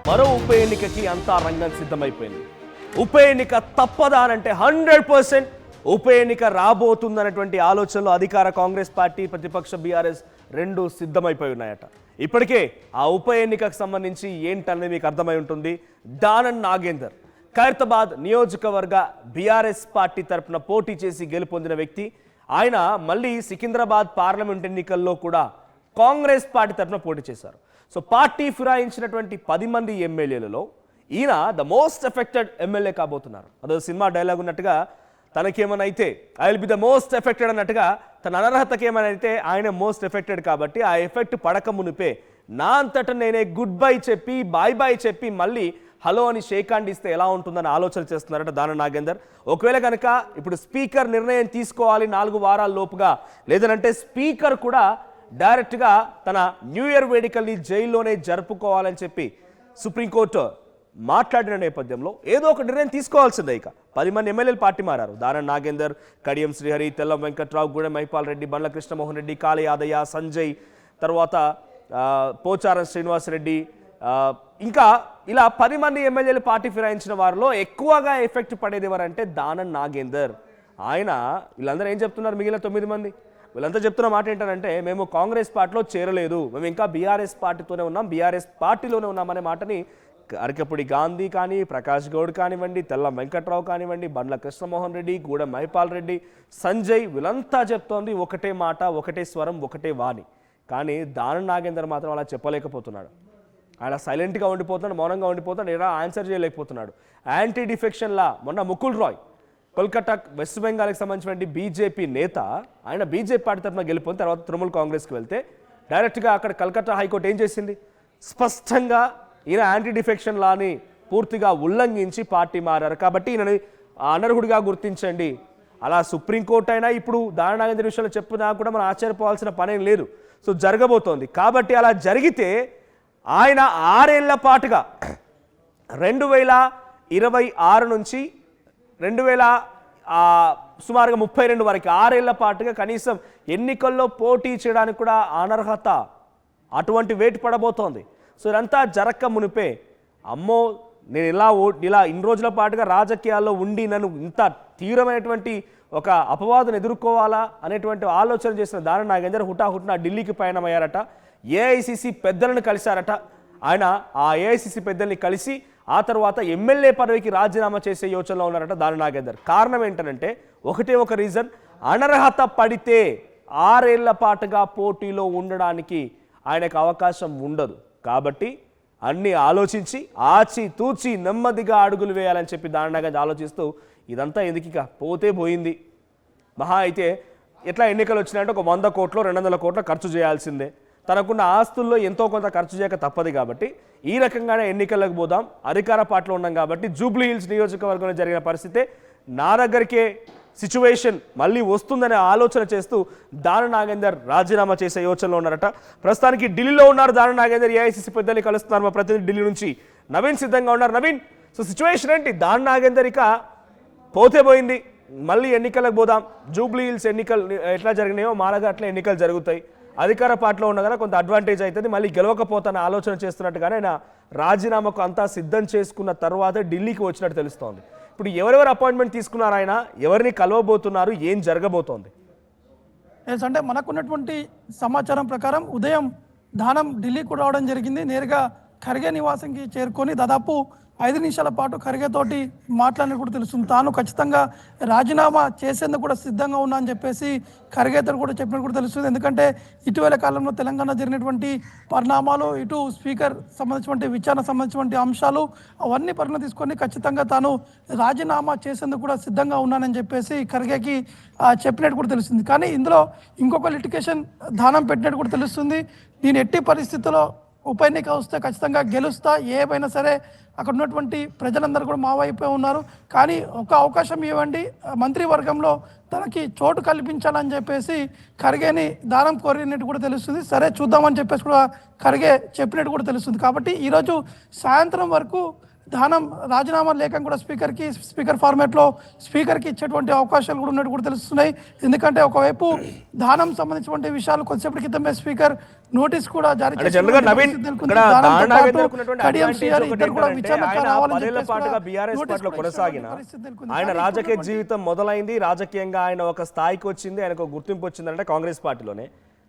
మరో ఉప ఎన్నికకి అంతా రంగం సిద్ధమైపోయింది. ఉప ఎన్నిక తప్పదా అంటే 100% ఉప ఎన్నిక రాబోతుందనేటువంటి ఆలోచనలో అధికార కాంగ్రెస్ పార్టీ, ప్రతిపక్ష బీఆర్ఎస్ రెండు సిద్ధమైపోయి ఉన్నాయట. ఇప్పటికే ఆ ఉప ఎన్నికకు సంబంధించి ఏంటనేది మీకు అర్థమై ఉంటుంది. దానం నాగేందర్ ఖైరతాబాద్ నియోజకవర్గ బీఆర్ఎస్ పార్టీ తరఫున పోటీ చేసి గెలుపొందిన వ్యక్తి. ఆయన మళ్ళీ సికింద్రాబాద్ పార్లమెంట్ ఎన్నికల్లో కూడా కాంగ్రెస్ పార్టీ తరఫున పోటీ చేశారు. సో పార్టీ ఫిరాయించినటువంటి 10 మంది ఎమ్మెల్యేలలో ఈయన ద మోస్ట్ ఎఫెక్టెడ్ ఎమ్మెల్యే కాబోతున్నారు. అదో సినిమా డైలాగ్ ఉన్నట్టుగా తనకేమైనా అయితే I will be the most affected అన్నట్టుగా తన అనర్హతకి ఏమైనా అయితే ఆయన మోస్ట్ ఎఫెక్టెడ్ కాబట్టి ఆ ఎఫెక్ట్ పడక మునిపే నా అంతటా నేనే గుడ్ బై చెప్పి బాయ్ బాయ్ చెప్పి మళ్ళీ హలో అని షేక్ హ్యాండ్ ఇస్తే ఎలా ఉంటుందని ఆలోచన చేస్తున్నారట దానం నాగేందర్. ఒకవేళ కనుక ఇప్పుడు స్పీకర్ నిర్ణయం తీసుకోవాలి 4 వారాల లోపుగా, లేదనంటే స్పీకర్ కూడా డైరెక్ట్గా తన న్యూ ఇయర్ వేడుకల్ని జైల్లోనే జరుపుకోవాలని చెప్పి సుప్రీంకోర్టు మాట్లాడిన నేపథ్యంలో ఏదో ఒక నిర్ణయం తీసుకోవాల్సిందే. ఇక 10 మంది ఎమ్మెల్యేలు పార్టీ మారారు. దానం నాగేందర్, కడియం శ్రీహరి, తెల్లం వెంకట్రావు, గూడెం మహిపాల్ రెడ్డి, బండ్ల కృష్ణమోహన్ రెడ్డి, కాళీ యాదయ్య, సంజయ్, తర్వాత పోచారం శ్రీనివాసరెడ్డి, ఇంకా ఇలా 10 మంది ఎమ్మెల్యేలు పార్టీ ఫిరాయించిన వారిలో ఎక్కువగా ఎఫెక్ట్ పడేది ఎవరంటే దానం నాగేందర్. ఆయన వీళ్ళందరూ ఏం చెప్తున్నారు? మిగిలిన 9 మంది వీళ్ళంతా చెప్తున్న మాట ఏంటంటే మేము కాంగ్రెస్ పార్టీలో చేరలేదు, మేము ఇంకా బీఆర్ఎస్ పార్టీతోనే ఉన్నాం, బీఆర్ఎస్ పార్టీలోనే ఉన్నామనే మాటని అరకపూడి గాంధీ కానీ, ప్రకాష్ గౌడ్ కానివ్వండి, తెల్లం వెంకట్రావు కానివ్వండి, బండ్ల కృష్ణమోహన్ రెడ్డి, గూడెం మహిపాల్ రెడ్డి, సంజయ్ వీళ్ళంతా చెప్తోంది ఒకటే మాట, ఒకటే స్వరం, ఒకటే వాణి. కానీ దానం నాగేందర్ మాత్రం అలా చెప్పలేకపోతున్నాడు. ఆయన సైలెంట్గా ఉండిపోతున్నాడు, మౌనంగా ఉండిపోతున్నాడు, ఇలా ఆన్సర్ చేయలేకపోతున్నాడు. యాంటీ డిఫెక్షన్ లా మొన్న ముకుల్ రాయ్ కోల్కతా వెస్ట్ బెంగాల్కి సంబంధించినటువంటి బీజేపీ నేత, ఆయన బీజేపీ పార్టీ తరఫున గెలిపోయిన తర్వాత తృణమూల్ కాంగ్రెస్కి వెళ్తే డైరెక్ట్గా అక్కడ కల్కత్తా హైకోర్టు ఏం చేసింది? స్పష్టంగా ఈయన యాంటీ డిఫెక్షన్ లాని పూర్తిగా ఉల్లంఘించి పార్టీ మారారు కాబట్టి ఈయనని అనర్హుడిగా గుర్తించండి. అలా సుప్రీంకోర్టు అయినా ఇప్పుడు దానం నాగేందర్ విషయంలో చెప్పినా కూడా మనం ఆశ్చర్యపోవాల్సిన పనేం లేదు. సో జరగబోతోంది. కాబట్టి అలా జరిగితే ఆయన 6 ఏళ్ల పాటుగా 2026 నుంచి సుమారుగా 32 వరకు 6 ఏళ్ల పాటుగా కనీసం ఎన్నికల్లో పోటీ చేయడానికి కూడా అనర్హత, అటువంటి వేటు పడబోతోంది. సో ఇదంతా జరక్క మునిపే అమ్మో నేను ఇలా ఇన్ని రోజుల పాటుగా రాజకీయాల్లో ఉండి నన్ను ఇంత తీవ్రమైనటువంటి ఒక అపవాదును ఎదుర్కోవాలా అనేటువంటి ఆలోచన చేసిన దానం నాగేందర్ హుటాహుటిన ఢిల్లీకి పయనమయ్యారట. ఏఐసిసి పెద్దలను కలిశారట. ఆయన ఆ ఏఐసిసి పెద్దల్ని కలిసి ఆ తర్వాత ఎమ్మెల్యే పదవికి రాజీనామా చేసే యోచనలో ఉన్నారట దానం నాగేందర్. కారణం ఏంటంటే ఒకటే ఒక రీజన్, అనర్హత పడితే 6 ఏళ్ల పాటుగా పోటీలో ఉండడానికి ఆయనకు అవకాశం ఉండదు. కాబట్టి అన్నీ ఆలోచించి ఆచి తూచి నెమ్మదిగా అడుగులు వేయాలని చెప్పి దానం నాగేందర్ ఆలోచిస్తూ ఇదంతా ఎందుకిక పోతే పోయింది, మహా అయితే ఎట్లా ఎన్నికలు వచ్చినాయంటే ఒక 100 కోట్లు 200 కోట్లు ఖర్చు చేయాల్సిందే, తనకున్న ఆస్తుల్లో ఎంతో కొంత ఖర్చు చేయక తప్పదు. కాబట్టి ఈ రకంగానే ఎన్నికలకు పోదాం, అధికార పార్టీలో ఉన్నాం కాబట్టి జూబ్లీ హిల్స్ నియోజకవర్గంలో జరిగిన పరిస్థితే నా దగ్గరికే సిచ్యువేషన్ మళ్ళీ వస్తుందనే ఆలోచన చేస్తూ దానం నాగేందర్ రాజీనామా చేసే యోచనలో ఉన్నారట. ప్రస్తుతానికి ఢిల్లీలో ఉన్నారు దానం నాగేందర్. ఏఐసిసి పెద్దల్ని కలుస్తున్నారు. మా ప్రతినిధి ఢిల్లీ నుంచి నవీన్ సిద్ధంగా ఉన్నారు. నవీన్, సో సిచ్యువేషన్ ఏంటి? దానం నాగేందర్ ఇక పోతే పోయింది, మళ్ళీ ఎన్నికలకు పోదాం, జూబ్లీ హిల్స్ ఎన్నికలు ఎట్లా జరిగినాయో మాలాగా అట్లా ఎన్నికలు జరుగుతాయి, అధికార పార్టీలో ఉండగానే కొంత అడ్వాంటేజ్ అవుతుంది, మళ్ళీ గెలవకపోతాను ఆలోచన చేస్తున్నట్టుగానే ఆయన రాజీనామాకు అంతా సిద్ధం చేసుకున్న తర్వాతే ఢిల్లీకి వచ్చినట్టు తెలుస్తోంది. ఇప్పుడు ఎవరెవరు అపాయింట్మెంట్ తీసుకున్నారు, ఆయన ఎవరిని కలవబోతున్నారు, ఏం జరగబోతోంది? అంటే మనకున్నటువంటి సమాచారం ప్రకారం ఉదయం దానం ఢిల్లీకి రావడం జరిగింది. నేరుగా ఖర్గే నివాసంకి చేరుకొని దాదాపు 5 నిమిషాల పాటు ఖర్గేతోటి మాట్లాడినట్టు కూడా తెలుస్తుంది. తాను ఖచ్చితంగా రాజీనామా చేసేందుకు కూడా సిద్ధంగా ఉన్నా అని చెప్పేసి ఖర్గేతో కూడా చెప్పినట్టు కూడా తెలుస్తుంది. ఎందుకంటే ఇటీవల కాలంలో తెలంగాణ జరిగినటువంటి పరిణామాలు, ఇటు స్పీకర్ సంబంధించినటువంటి విచారణ సంబంధించినటువంటి అంశాలు అవన్నీ పరిగణన తీసుకొని ఖచ్చితంగా తాను రాజీనామా చేసేందుకు కూడా సిద్ధంగా ఉన్నానని చెప్పేసి ఖర్గేకి చెప్పినట్టు కూడా తెలుస్తుంది. కానీ ఇందులో ఇంకొక లిటిగేషన్ దానం పెట్టినట్టు కూడా తెలుస్తుంది. నేను ఎట్టి పరిస్థితుల్లో ఉప ఎన్నిక వస్తే ఖచ్చితంగా గెలుస్తా, ఏమైనా సరే అక్కడ ఉన్నటువంటి ప్రజలందరూ కూడా మా వైపే ఉన్నారు, కానీ ఒక అవకాశం ఇవ్వండి, మంత్రివర్గంలో తనకి చోటు కల్పించాలని చెప్పేసి ఖర్గేని దానం కోరినట్టు కూడా తెలుస్తుంది. సరే చూద్దామని చెప్పేసి కూడా ఖర్గే చెప్పినట్టు కూడా తెలుస్తుంది. కాబట్టి ఈరోజు సాయంత్రం వరకు దానం రాజీనామా లేఖం కూడా స్పీకర్ ఫార్మాట్లో స్పీకర్కి ఇచ్చేటువంటి అవకాశాలు కూడా ఉన్నట్టు కూడా తెలుస్తున్నాయి. ఎందుకంటే ఒకవైపు దానం సంబంధించినటువంటి విషయాలు కొద్దిసేపటి క్రితమే స్పీకర్ నోటీస్ కూడా జారీ అంటే జనరల్గా నవీన్ ఇక్కడ దానం నాగేందర్కు ఉన్నటువంటి advantage ఒకటి ఏంటంటే ఆయన 10 ఏళ్ల పాటుగా బీఆర్ఎస్ పార్టీలో కొనసాగిన ఆయన రాజకీయ జీవితం మొదలైంది, రాజకీయంగా ఆయన ఒక స్థాయికి వచ్చింది, ఆయనకు గుర్తింపు వచ్చిందంటే కాంగ్రెస్ పార్టీలోనే.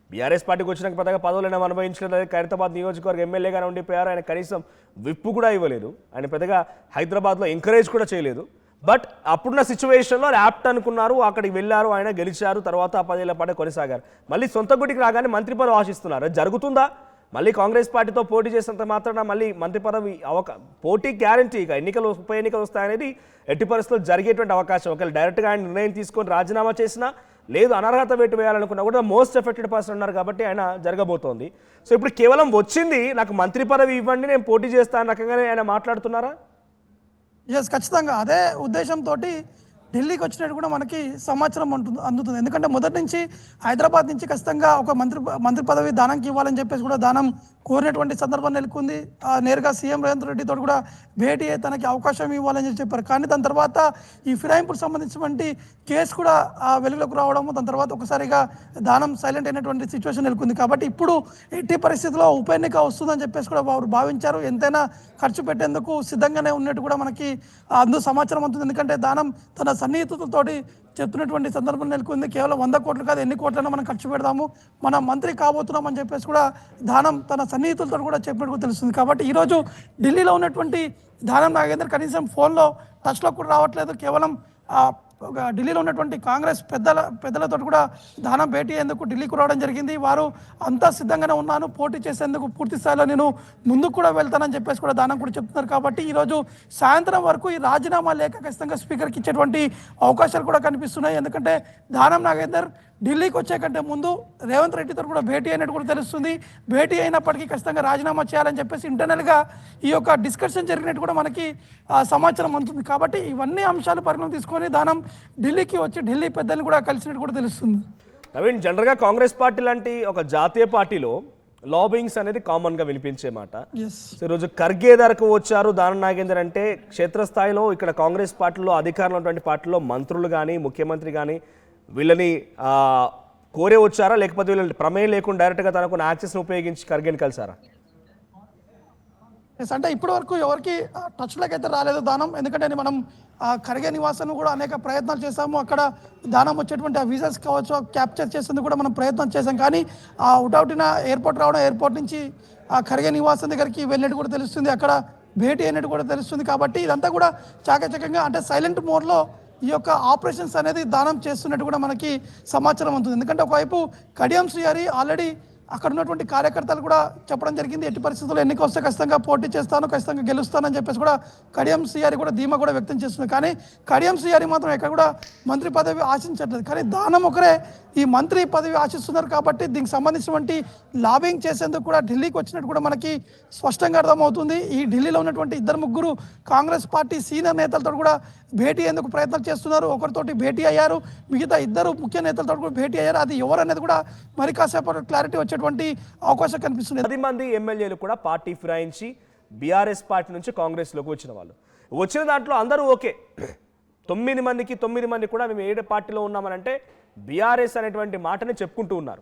బీఆర్ఎస్ పార్టీకి వచ్చినాక పెద్దగా పదవులను అనుభవించలేదు. ఖైరతాబాద్ నియోజకవర్గ ఎమ్మెల్యేగానే ఉండిపోయారు. ఆయన కనీసం విప్పు కూడా ఇవ్వలేదు. ఆయన పెద్దగా హైదరాబాద్లో ఎంకరేజ్ కూడా చేయలేదు. బట్ అప్పుడున్న సిచ్యువేషన్లో యాప్ట్ అనుకున్నారు, అక్కడికి వెళ్ళారు, ఆయన గెలిచారు. తర్వాత 10 ఏళ్ల పాటు కొనసాగారు. మళ్ళీ సొంత గుడికి రాగానే మంత్రి పదవి ఆశిస్తున్నారు. అది జరుగుతుందా? మళ్ళీ కాంగ్రెస్ పార్టీతో పోటీ చేసినంత మాత్రాన మళ్ళీ మంత్రి పదవి పోటీ గ్యారంటీ. ఇక ఉప ఎన్నికలు వస్తాయనేది ఎట్టి పరిస్థితుల్లో జరిగేటువంటి అవకాశం. ఒకవేళ డైరెక్ట్గా ఆయన నిర్ణయం తీసుకొని రాజీనామా చేసినా లేదు అనర్హత వేటు వేయాలనుకున్నా కూడా మోస్ట్ ఎఫెక్టెడ్ పర్సన్ ఉన్నారు కాబట్టి ఆయన జరగబోతోంది. సో ఇప్పుడు కేవలం వచ్చింది నాకు మంత్రి పదవి ఇవ్వండి నేను పోటీ చేస్తాను రకంగానే ఆయన మాట్లాడుతున్నారా? ఎస్, ఖచ్చితంగా అదే ఉద్దేశంతో ఢిల్లీకి వచ్చినట్టు కూడా మనకి సమాచారం అందుతుంది. ఎందుకంటే మొదటి నుంచి హైదరాబాద్ నుంచి ఖచ్చితంగా ఒక మంత్రి పదవి దానంకి ఇవ్వాలని చెప్పేసి కూడా దానం కోరినటువంటి సందర్భం నెలకొంది. నేరుగా సీఎం రేవంత్ రెడ్డితో కూడా భేటీ అయ్యి తనకి అవకాశం ఇవ్వాలని చెప్పారు. కానీ దాని తర్వాత ఈ ఫిరాయింపుకు సంబంధించినటువంటి కేసు కూడా వెలుగులోకి రావడము, దాని తర్వాత ఒకసారిగా దానం సైలెంట్ అయినటువంటి సిచ్యువేషన్ నెలకొంది. కాబట్టి ఇప్పుడు ఎట్టి పరిస్థితుల్లో ఉప ఎన్నిక వస్తుందని చెప్పేసి కూడా వారు భావించారు. ఎంతైనా ఖర్చు పెట్టేందుకు సిద్ధంగానే ఉన్నట్టు కూడా మనకి అందులో సమాచారం అందుతుంది. ఎందుకంటే దానం తన సన్నిహితులతోటి చెప్తున్నటువంటి సందర్భం నెలకొంది. కేవలం 100 కోట్లు కాదు, ఎన్ని కోట్లైనా మనం ఖర్చు పెడదాము, మనం మంత్రి కాబోతున్నాం అని చెప్పేసి కూడా దానం తన సన్నిహితులతో కూడా చెప్పినట్టు తెలుస్తుంది. కాబట్టి ఈరోజు ఢిల్లీలో ఉన్నటువంటి దానం నాగేందర్ కనీసం ఫోన్లో టచ్లో కూడా రావట్లేదు. కేవలం ఢిల్లీలో ఉన్నటువంటి కాంగ్రెస్ పెద్దలతో కూడా దానం భేటీ అయ్యేందుకు ఢిల్లీకి రావడం జరిగింది. వారు అంతా సిద్ధంగానే ఉన్నాను, పోటీ చేసేందుకు పూర్తి స్థాయిలో నేను ముందుకు కూడా వెళ్తానని చెప్పేసి కూడా దానం కూడా చెప్తున్నారు. కాబట్టి ఈరోజు సాయంత్రం వరకు ఈ రాజీనామా లేఖ ఖచ్చితంగా స్పీకర్కి ఇచ్చేటువంటి అవకాశాలు కూడా కనిపిస్తున్నాయి. ఎందుకంటే దానం నాగేందర్ ఢిల్లీకి వచ్చే కంటే ముందు రేవంత్ రెడ్డితో కూడా భేటీ అయినట్టు కూడా తెలుస్తుంది. భేటీ అయినప్పటికీ ఖచ్చితంగా రాజీనామా చేయాలని చెప్పేసి ఇంటర్నల్గా ఈ యొక్క డిస్కషన్ జరిగినట్టు కూడా మనకి సమాచారం అందుతుంది. కాబట్టి ఇవన్నీ అంశాలు పరిగణన తీసుకొని దానం ఢిల్లీకి వచ్చి ఢిల్లీ పెద్దల్ని కూడా కలిసినట్టు కూడా తెలుస్తుంది. నవీన్, జనరల్గా కాంగ్రెస్ పార్టీ లాంటి ఒక జాతీయ పార్టీలో లాబింగ్స్ అనేది కామన్గా వినిపించే మాట. సో ఈరోజు ఖర్గే ధరకు వచ్చారు దానం నాగేందర్ అంటే క్షేత్రస్థాయిలో ఇక్కడ కాంగ్రెస్ పార్టీలో అధికారంలో ఉన్నటువంటి పార్టీలో మంత్రులు కానీ ముఖ్యమంత్రి కానీ వీళ్ళని కోరే వచ్చారా, లేకపోతే వీళ్ళ ప్రమేయం లేకుండా డైరెక్ట్గా తనకు యాక్సెస్ని ఉపయోగించి ఖర్గేని కలిసారా? అంటే ఇప్పటి వరకు ఎవరికి టచ్లోకి అయితే రాలేదు దానం. ఎందుకంటే మనం ఖర్గే నివాసాన్ని కూడా అనేక ప్రయత్నాలు చేశాము. అక్కడ దానం వచ్చేటువంటి ఆ వీసాస్ కావచ్చు క్యాప్చర్ చేసేందుకు కూడా మనం ప్రయత్నం చేశాం. కానీ అవుట్న ఎయిర్పోర్ట్ రావడం, ఎయిర్పోర్ట్ నుంచి ఆ ఖర్గే నివాసం దగ్గరికి వెళ్ళినట్టు కూడా తెలుస్తుంది, అక్కడ భేటీ అయినట్టు కూడా తెలుస్తుంది. కాబట్టి ఇదంతా కూడా చాకచక్యంగా అంటే సైలెంట్ మోడ్లో ఈ యొక్క ఆపరేషన్స్ అనేది దానం చేస్తున్నట్టు కూడా మనకి సమాచారం ఉంటుంది. ఎందుకంటే ఒకవైపు కడియం శ్రీహరి ఆల్రెడీ అక్కడ ఉన్నటువంటి కార్యకర్తలు కూడా చెప్పడం జరిగింది, ఎట్టి పరిస్థితుల్లో ఎన్నిక వస్తే ఖచ్చితంగా పోటీ చేస్తాను, ఖచ్చితంగా గెలుస్తానని చెప్పేసి కూడా కడియం శ్రీహరి కూడా ధీమా కూడా వ్యక్తం చేస్తుంది. కానీ కడియం శ్రీహరి మాత్రం ఎక్కడ కూడా మంత్రి పదవి ఆశించట్లేదు. కానీ దానం ఒకరే ఈ మంత్రి పదవి ఆశిస్తున్నారు. కాబట్టి దీనికి సంబంధించినటువంటి లాబింగ్ చేసేందుకు కూడా ఢిల్లీకి వచ్చినట్టు కూడా మనకి స్పష్టంగా అర్థమవుతుంది. ఈ ఢిల్లీలో ఉన్నటువంటి 2-3 కాంగ్రెస్ పార్టీ సీనియర్ నేతలతో కూడా భేటీ అయ్యేందుకు ప్రయత్నాలు చేస్తున్నారు. ఒకరితోటి భేటీ అయ్యారు, మిగతా 2 ముఖ్య నేతలతో కూడా భేటీ అయ్యారు. అది ఎవరు అనేది కూడా మరి కాసేపు క్లారిటీ వచ్చేటువంటి అవకాశం కనిపిస్తుంది. 10 మంది ఎమ్మెల్యేలు కూడా పార్టీ ఫిరాయించి బీఆర్ఎస్ పార్టీ నుంచి కాంగ్రెస్లోకి వచ్చిన వాళ్ళు. వచ్చిన దాంట్లో అందరూ ఓకే, 9 మందికి 9 మంది కూడా మేము ఏ పార్టీలో ఉన్నామనంటే బీఆర్ఎస్ అనేటువంటి మాటని చెప్పుకుంటూ ఉన్నారు.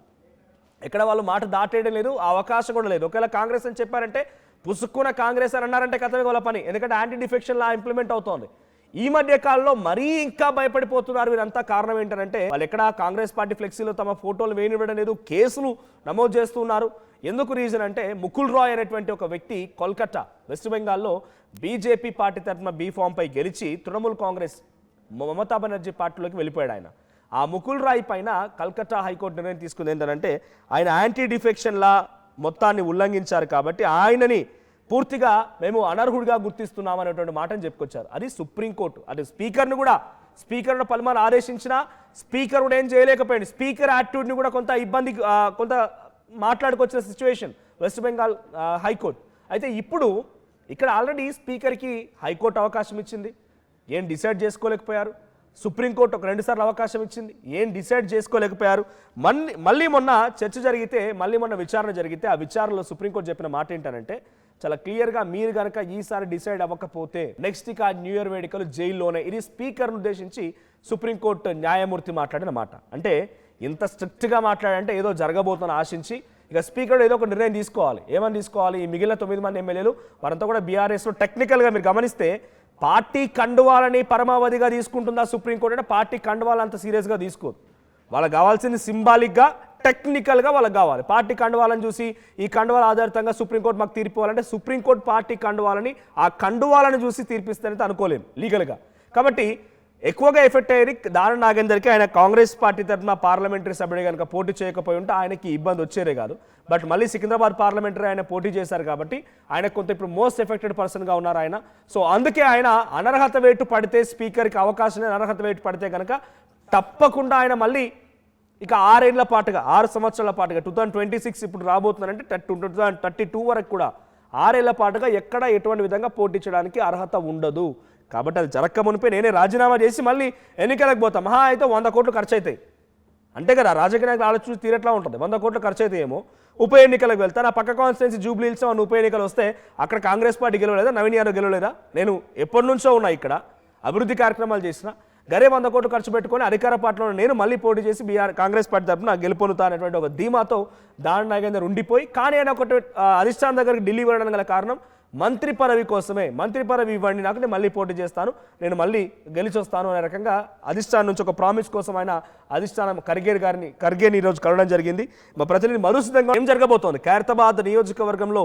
ఎక్కడ వాళ్ళు మాట దాటేయడం లేదు, ఆ అవకాశం కూడా లేదు. ఒకవేళ కాంగ్రెస్ అని చెప్పారంటే పుసుక్కున కాంగ్రెస్ అని అన్నారంటే కథమే వాళ్ళ పని. ఎందుకంటే యాంటీ డిఫెక్షన్ లా ఇంప్లిమెంట్ అవుతోంది. ఈ మధ్య కాలంలో మరీ ఇంకా భయపడిపోతున్నారు వీరంతా. కారణం ఏంటంటే వాళ్ళు ఎక్కడ కాంగ్రెస్ పార్టీ ఫ్లెక్సీలో తమ ఫోటోలు వేయనివ్వడం లేదు, కేసులు నమోదు చేస్తున్నారు. ఎందుకు రీజన్ అంటే ముకుల్ రాయ్ అనేటువంటి ఒక వ్యక్తి కోల్కతా వెస్ట్ బెంగాల్లో బీజేపీ పార్టీ తరఫున B.Pharm పై గెలిచి తృణమూల్ కాంగ్రెస్ మమతా బెనర్జీ పార్టీలోకి వెళ్ళిపోయాడు ఆయన. ఆ ముకుల్ రాయ్ పైన కల్కట్టా హైకోర్టు నిర్ణయం తీసుకుంది ఏంటంటే ఆయన యాంటీ డిఫెక్షన్ లా మొత్తాన్ని ఉల్లంఘించారు కాబట్టి ఆయనని పూర్తిగా మేము అనర్హుడిగా గుర్తిస్తున్నాం అనేటువంటి మాటను చెప్పుకొచ్చారు. అది సుప్రీంకోర్టు. అది స్పీకర్ను పలుమార్లు ఆదేశించినా స్పీకర్ కూడా ఏం చేయలేకపోయింది. స్పీకర్ యాటిట్యూడ్ని కూడా కొంత మాట్లాడుకొచ్చిన సిచ్యువేషన్ వెస్ట్ బెంగాల్ హైకోర్టు. అయితే ఇప్పుడు ఇక్కడ ఆల్రెడీ స్పీకర్కి హైకోర్టు అవకాశం ఇచ్చింది, ఏం డిసైడ్ చేసుకోలేకపోయారు. సుప్రీంకోర్టు ఒక 2 సార్లు అవకాశం ఇచ్చింది, ఏం డిసైడ్ చేసుకోలేకపోయారు. మళ్ళీ మొన్న చర్చ జరిగితే, మళ్ళీ మొన్న విచారణ జరిగితే ఆ విచారణలో సుప్రీంకోర్టు చెప్పిన మాట ఏంటంటే చాలా క్లియర్గా మీరు కనుక ఈసారి డిసైడ్ అవ్వకపోతే నెక్స్ట్ ఇక న్యూ ఇయర్ వేడుకలు జైల్లోనే. ఇది స్పీకర్ను ఉద్దేశించి సుప్రీంకోర్టు న్యాయమూర్తి మాట్లాడిన మాట. అంటే ఇంత స్ట్రిక్ట్గా మాట్లాడంటే ఏదో జరగబోతుందని ఆశించి ఇక స్పీకర్ ఏదో ఒక నిర్ణయం తీసుకోవాలి. ఏమని తీసుకోవాలి? ఈ మిగిలిన 9 మంది ఎమ్మెల్యేలు వారంతా కూడా బీఆర్ఎస్లో టెక్నికల్గా మీరు గమనిస్తే పార్టీ కండువాలని పరమావధిగా తీసుకుంటుందా సుప్రీంకోర్టు అంటే పార్టీ కండువాలని అంత సీరియస్గా తీసుకోదు. వాళ్ళకి కావాల్సింది సింబాలిక్గా టెక్నికల్గా వాళ్ళకి కావాలి. పార్టీ కండువాలని చూసి ఈ కండువాల ఆధారితంగా సుప్రీంకోర్టు మాకు తీర్పు ఇవ్వాలంటే సుప్రీంకోర్టు పార్టీ కండువాలని ఆ కండువాలను చూసి తీర్పిస్తానైతే అనుకోలేము లీగల్గా. కాబట్టి ఎక్కువగా ఎఫెక్ట్ అయ్యేది దానం నాగేందర్కి. ఆయన కాంగ్రెస్ పార్టీ తరఫున పార్లమెంటరీ సభ్యుడు కనుక పోటీ చేయకపోయి ఉంటే ఆయనకి ఇబ్బంది వచ్చేదే కాదు. బట్ మళ్ళీ సికింద్రాబాద్ పార్లమెంటరీ ఆయన పోటీ చేశారు కాబట్టి ఆయన కొంత ఇప్పుడు మోస్ట్ ఎఫెక్టెడ్ పర్సన్గా ఉన్నారు ఆయన. సో అందుకే ఆయన అనర్హత వేటు పడితే స్పీకర్కి అవకాశం అనర్హత వేటు పడితే కనుక తప్పకుండా ఆయన మళ్ళీ ఇక 6 ఏళ్ల పాటుగా 6 సంవత్సరాల పాటుగా 2026 ఇప్పుడు రాబోతున్నారంటే 2032 వరకు కూడా 6 ఏళ్ల పాటుగా ఎక్కడ ఎటువంటి విధంగా పోటీ చేయడానికి అర్హత ఉండదు. కాబట్టి అది జరగక మునిపే నేనే రాజీనామా చేసి మళ్ళీ ఎన్నికలకు పోతాం. మహా అయితే 100 కోట్లు ఖర్చు అవుతాయి అంతే కదా. రాజకీయ నాయకులు ఆలోచించి తీరట్లా ఉంటుంది. 100 కోట్లు ఖర్చు అయితే ఏమో ఉప ఎన్నికలకు వెళ్తాను. ఆ పక్క కాన్స్టిట్యున్సీ జూబ్లీ హిల్స్ ఉప ఎన్నికలు వస్తే అక్కడ కాంగ్రెస్ పార్టీ గెలవలేదా, నవీన్ యాదవ్ గెలవలేదా? నేను ఎప్పటి నుంచో ఉన్నా ఇక్కడ అభివృద్ధి కార్యక్రమాలు చేసిన గరే 100 కోట్లు ఖర్చు పెట్టుకొని అధికార పార్టీలో నేను మళ్ళీ పోటీ చేసి కాంగ్రెస్ పార్టీ తరఫున గెలుపొందుతా అనేటువంటి ఒక ధీమాతో దాని నాగేందర్ ఉండిపోయి కానీ ఆయన ఒకటి అధిష్టానం దగ్గరికి ఢిల్లీ వెళ్ళడం గల కారణం మంత్రి పదవి కోసమే. మంత్రి పదవి ఇవ్వండి నాకు, నేను మళ్ళీ పోటీ చేస్తాను, నేను మళ్ళీ గెలిచి వస్తాను అనే రకంగా అధిష్టానం నుంచి ఒక ప్రామిస్ కోసం ఆయన అధిష్టానం ఖర్గేని ఈరోజు కలవడం జరిగింది. మా ప్రతినిధి మరుసిద్ధంగా ఏం జరగబోతోంది? ఖైరతాబాద్ నియోజకవర్గంలో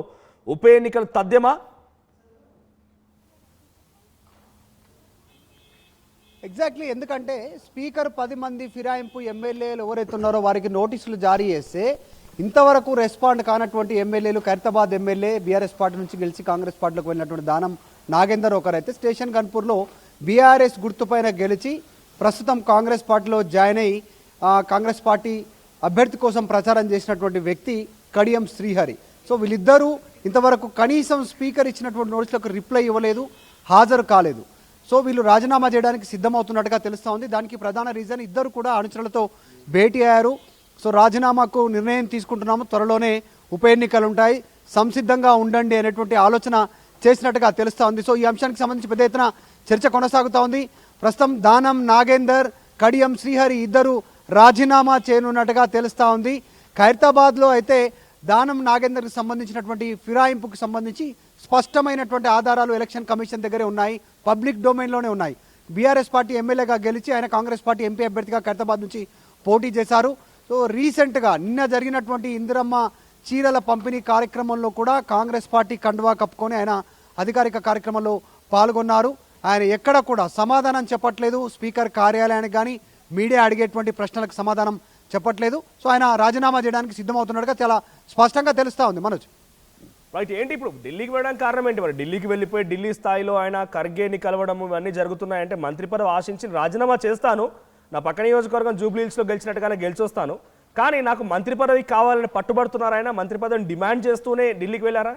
ఉప ఎన్నికలు తథ్యమా? ఎగ్జాక్ట్లీ, ఎందుకంటే స్పీకర్ 10 మంది ఫిరాయింపు ఎమ్మెల్యేలు ఎవరైతే ఉన్నారో వారికి నోటీసులు జారీ చేస్తే ఇంతవరకు రెస్పాండ్ కానటువంటి ఎమ్మెల్యేలు ఖైరతాబాద్ ఎమ్మెల్యే బీఆర్ఎస్ పార్టీ నుంచి గెలిచి కాంగ్రెస్ పార్టీలోకి వెళ్ళినటువంటి దానం నాగేందర్ ఒకరైతే స్టేషన్ గన్పూర్లో బీఆర్ఎస్ గుర్తుపైన గెలిచి ప్రస్తుతం కాంగ్రెస్ పార్టీలో జాయిన్ అయ్యి కాంగ్రెస్ పార్టీ అభ్యర్థి కోసం ప్రచారం చేసినటువంటి వ్యక్తి కడియం శ్రీహరి. సో వీళ్ళిద్దరూ ఇంతవరకు కనీసం స్పీకర్ ఇచ్చినటువంటి నోటీసులకు రిప్లై ఇవ్వలేదు, హాజరు కాలేదు. సో వీళ్ళు రాజీనామా చేయడానికి సిద్ధమవుతున్నట్టుగా తెలుస్తూ ఉంది. దానికి ప్రధాన రీజన్ ఇద్దరు కూడా అనుచరులతో భేటీ అయ్యారు. సో రాజీనామాకు నిర్ణయం తీసుకుంటున్నాము, త్వరలోనే ఉప ఎన్నికలు ఉంటాయి, సంసిద్ధంగా ఉండండి అనేటువంటి ఆలోచన చేసినట్టుగా తెలుస్తూ ఉంది. సో ఈ అంశానికి సంబంధించి పెద్ద ఎత్తున చర్చ కొనసాగుతూ ఉంది. ప్రస్తుతం దానం నాగేందర్, కడియం శ్రీహరి ఇద్దరు రాజీనామా చేయనున్నట్టుగా తెలుస్తూ ఉంది. ఖైరతాబాద్లో అయితే దానం నాగేందర్కి సంబంధించినటువంటి ఫిరాయింపుకు సంబంధించి స్పష్టమైనటువంటి ఆధారాలు ఎలక్షన్ కమిషన్ దగ్గరే ఉన్నాయి, పబ్లిక్ డొమైన్లోనే ఉన్నాయి. బీఆర్ఎస్ పార్టీ ఎమ్మెల్యేగా గెలిచి ఆయన కాంగ్రెస్ పార్టీ ఎంపీ అభ్యర్థిగా ఖైరతాబాద్ నుంచి పోటీ చేశారు. సో రీసెంట్గా నిన్న జరిగినటువంటి ఇందిరమ్మ చీరల పంపిణీ కార్యక్రమంలో కూడా కాంగ్రెస్ పార్టీ కండువా కప్పుకొని ఆయన అధికారిక కార్యక్రమంలో పాల్గొన్నారు. ఆయన ఎక్కడ కూడా సమాధానం చెప్పట్లేదు, స్పీకర్ కార్యాలయానికి కానీ మీడియా అడిగేటువంటి ప్రశ్నలకు సమాధానం చెప్పట్లేదు. సో ఆయన రాజీనామా చేయడానికి సిద్ధమవుతున్నట్టుగా చాలా స్పష్టంగా తెలుస్తూ ఉంది. మనోజ్, రైట్, ఏంటి ఇప్పుడు ఢిల్లీకి వెళ్ళడానికి కారణం ఏంటి? మరి ఢిల్లీకి వెళ్ళిపోయి ఢిల్లీ స్థాయిలో ఆయన ఖర్గేని కలవడం ఇవన్నీ జరుగుతున్నాయంటే మంత్రి పదవి ఆశించి రాజీనామా చేస్తాను, నా పక్క నియోజకవర్గం జూబ్లీ హిల్స్లో గెలిచినట్టుగానే గెలిచొస్తాను, కానీ నాకు మంత్రి పదవి కావాలని పట్టుబడుతున్నారు ఆయన, మంత్రి పదవిని డిమాండ్ చేస్తూనే ఢిల్లీకి వెళ్ళారా?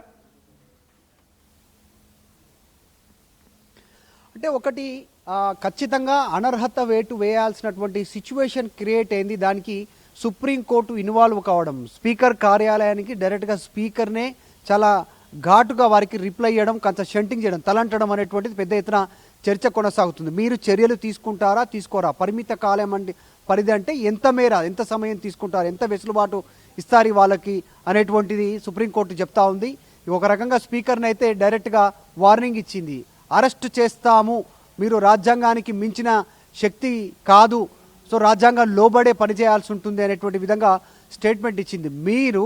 అంటే ఒకటి ఖచ్చితంగా అనర్హత వేటు వేయాల్సినటువంటి సిచ్యువేషన్ క్రియేట్ అయింది. దానికి సుప్రీంకోర్టు ఇన్వాల్వ్ కావడం, స్పీకర్ కార్యాలయానికి డైరెక్ట్గా స్పీకర్నే చాలా ఘాటుగా వారికి రిప్లై ఇవ్వడం, కొంత షంటింగ్ చేయడం, తలంటడం అనేటువంటిది పెద్ద ఎత్తున చర్చ కొనసాగుతుంది. మీరు చర్యలు తీసుకుంటారా తీసుకోరా, పరిమిత కాలం అంటే పరిధి అంటే ఎంత మేర, ఎంత సమయం తీసుకుంటారు, ఎంత వెసులుబాటు ఇస్తారు వాళ్ళకి అనేటువంటిది సుప్రీంకోర్టు చెప్తా ఉంది. ఒక రకంగా స్పీకర్ని అయితే డైరెక్ట్గా వార్నింగ్ ఇచ్చింది, అరెస్ట్ చేస్తాము, మీరు రాజ్యాంగానికి మించిన శక్తి కాదు, సో రాజ్యాంగం లోబడే పనిచేయాల్సి ఉంటుంది అనేటువంటి విధంగా స్టేట్మెంట్ ఇచ్చింది. మీరు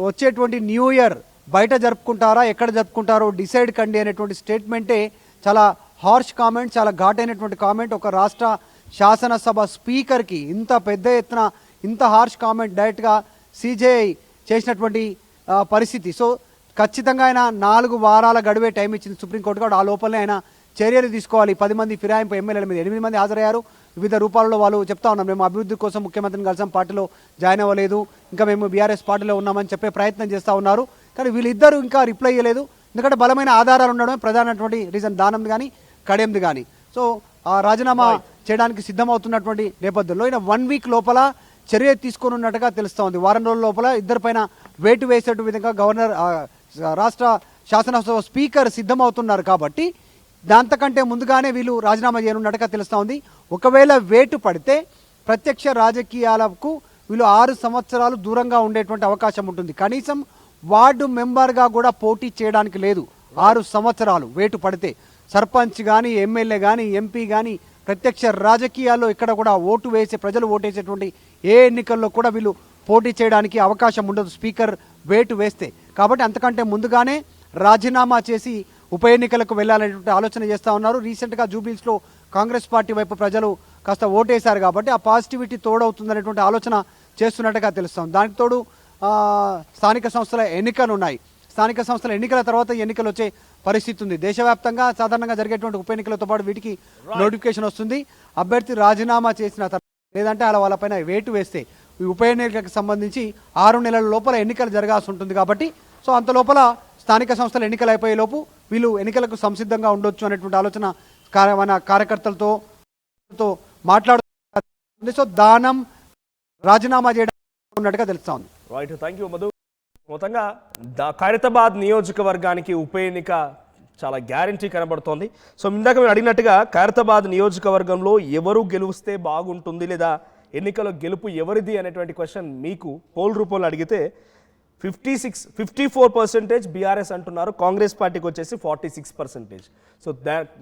వచ్చేటువంటి న్యూ ఇయర్ బయట జరుపుకుంటారా ఎక్కడ జరుపుకుంటారో డిసైడ్ కండి అనేటువంటి స్టేట్మెంటే చాలా హార్ష్ కామెంట్, చాలా ఘాటైనటువంటి కామెంట్. ఒక రాష్ట్ర శాసనసభ స్పీకర్కి ఇంత పెద్ద ఎత్తున ఇంత హార్ష్ కామెంట్ డైరెక్ట్గా సిజేఐ చేసినటువంటి పరిస్థితి. సో ఖచ్చితంగా ఆయన 4 వారాల గడువే టైం ఇచ్చింది సుప్రీంకోర్టు. కూడా ఆ లోపలనే ఆయన చర్యలు తీసుకోవాలి. 10 మంది ఫిరాయింపు ఎమ్మెల్యేల మీద 8 మంది హాజరయ్యారు. వివిధ రూపాలలో వాళ్ళు చెప్తా ఉన్నాం, మేము అభివృద్ధి కోసం ముఖ్యమంత్రిని కలిసాం, పార్టీలో జాయిన్ అవ్వలేదు, ఇంకా మేము బీఆర్ఎస్ పార్టీలో ఉన్నామని చెప్పే ప్రయత్నం చేస్తూ ఉన్నారు. కానీ వీళ్ళిద్దరూ ఇంకా రిప్లై ఇవ్వలేదు. ఎందుకంటే బలమైన ఆధారాలు ఉండడమే ప్రధానమైనటువంటి రీజన్, దానంది కానీ కడియంది కానీ. సో ఆ రాజీనామా చేయడానికి సిద్ధమవుతున్నటువంటి నేపథ్యంలో ఈయన 1 వీక్ లోపల చర్య తీసుకొని ఉన్నట్టుగా తెలుస్తూ ఉంది. వారం రోజుల లోపల ఇద్దరిపైన వేటు వేసేట విధంగా గవర్నర్ రాష్ట్ర శాసనసభ స్పీకర్ సిద్ధమవుతున్నారు కాబట్టి దాంతకంటే ముందుగానే వీళ్ళు రాజీనామా చేయనున్నట్టుగా తెలుస్తూ ఉంది. ఒకవేళ వేటు పడితే ప్రత్యక్ష రాజకీయాలకు వీళ్ళు 6 సంవత్సరాలు దూరంగా ఉండేటువంటి అవకాశం ఉంటుంది. కనీసం వార్డు మెంబర్గా కూడా పోటీ చేయడానికి లేదు 6 సంవత్సరాలు వేటు పడితే. సర్పంచ్ కానీ, ఎమ్మెల్యే కానీ, ఎంపీ కానీ ప్రత్యక్ష రాజకీయాల్లో ఇక్కడ కూడా ప్రజలు ఓటేసేటువంటి ఏ ఎన్నికల్లో కూడా వీళ్ళు పోటీ చేయడానికి అవకాశం ఉండదు స్పీకర్ వేటు వేస్తే. కాబట్టి అంతకంటే ముందుగానే రాజీనామా చేసి ఉప ఎన్నికలకు వెళ్ళాలనేటువంటి ఆలోచన చేస్తూ ఉన్నారు. రీసెంట్గా జూబ్లీస్లో కాంగ్రెస్ పార్టీ వైపు ప్రజలు కాస్త ఓటేశారు కాబట్టి ఆ పాజిటివిటీ తోడవుతుందనేటువంటి ఆలోచన చేస్తున్నట్టుగా తెలుస్తాం. దానికి తోడు స్థానిక సంస్థల ఎన్నికలు ఉన్నాయి. స్థానిక సంస్థల ఎన్నికల తర్వాత ఎన్నికలు వచ్చే పరిస్థితి ఉంది. దేశవ్యాప్తంగా సాధారణంగా జరిగేటువంటి ఉప ఎన్నికలతో పాటు వీటికి నోటిఫికేషన్ వస్తుంది. అభ్యర్థి రాజీనామా చేసిన తర్వాత లేదంటే అలా వాళ్ళపైన వేటు వేస్తే ఈ ఉప ఎన్నికలకు సంబంధించి 6 నెలల లోపల ఎన్నికలు జరగాల్సి ఉంటుంది. కాబట్టి సో అంత లోపల స్థానిక సంస్థల ఎన్నికలు అయిపోయే లోపు వీళ్ళు ఎన్నికలకు సంసిద్ధంగా ఉండొచ్చు అనేటువంటి ఆలోచన మన కార్యకర్తలతో మాట్లాడుతుంది. సో దానం రాజీనామా చేయడం ఉన్నట్టుగా తెలుస్తా ఉంది. Right, thank you Madhu. మొత్తంగా ఖైరతాబాద్ నియోజకవర్గానికి ఉప ఎన్నిక చాలా గ్యారంటీ కనబడుతోంది. సో ఇందాక మీరు అడిగినట్టుగా ఖైరతాబాద్ నియోజకవర్గంలో ఎవరు గెలిస్తే బాగుంటుంది లేదా ఎన్నికల గెలుపు ఎవరిది అనేటువంటి క్వశ్చన్ మీకు పోల్ రూపంలో అడిగితే 54% బీఆర్ఎస్ అంటున్నారు. కాంగ్రెస్ పార్టీకి వచ్చేసి 46%. సో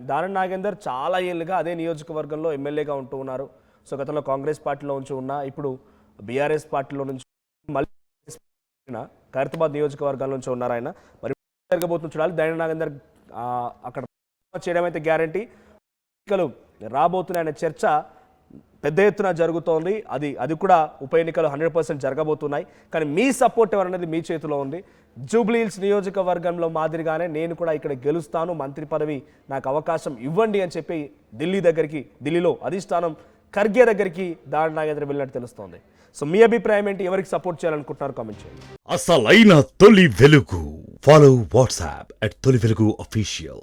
దానం నాగేందర్ చాలా ఏళ్ళుగా అదే నియోజకవర్గంలో ఎమ్మెల్యేగా ఉంటూ ఉన్నారు. సో గతంలో కాంగ్రెస్ పార్టీలో నుంచి ఉన్నా ఇప్పుడు బీఆర్ఎస్ పార్టీలో నుంచి మళ్ళీ ఖైరతాబాద్ నియోజకవర్గాల నుంచి ఉన్నారు ఆయన. మరి జరగబోతుంది చూడాలి. దానం నాగేందర్ అక్కడ చేయడం అయితే గ్యారంటీ. ఎన్నికలు రాబోతున్నాయనే చర్చ పెద్ద ఎత్తున జరుగుతోంది. అది కూడా ఉప ఎన్నికలు 100% జరగబోతున్నాయి. కానీ మీ సపోర్ట్ ఎవరనేది మీ చేతిలో ఉంది. జూబ్లీహిల్స్ నియోజకవర్గంలో మాదిరిగానే నేను కూడా ఇక్కడ గెలుస్తాను, మంత్రి పదవి నాకు అవకాశం ఇవ్వండి అని చెప్పి ఢిల్లీలో అధిష్టానం ఖర్గే దగ్గరికి దానం నాగేంద్ర వెళ్ళినట్టు తెలుస్తోంది. సో మీ అభిప్రాయం ఏంటి? ఎవరికి సపోర్ట్ చేయాలనుకుంటున్నారు? కామెంట్ చేయండి. అసలైన తొలి వెలుగు. ఫాలో వాట్సాప్ @తొలి వెలుగు official.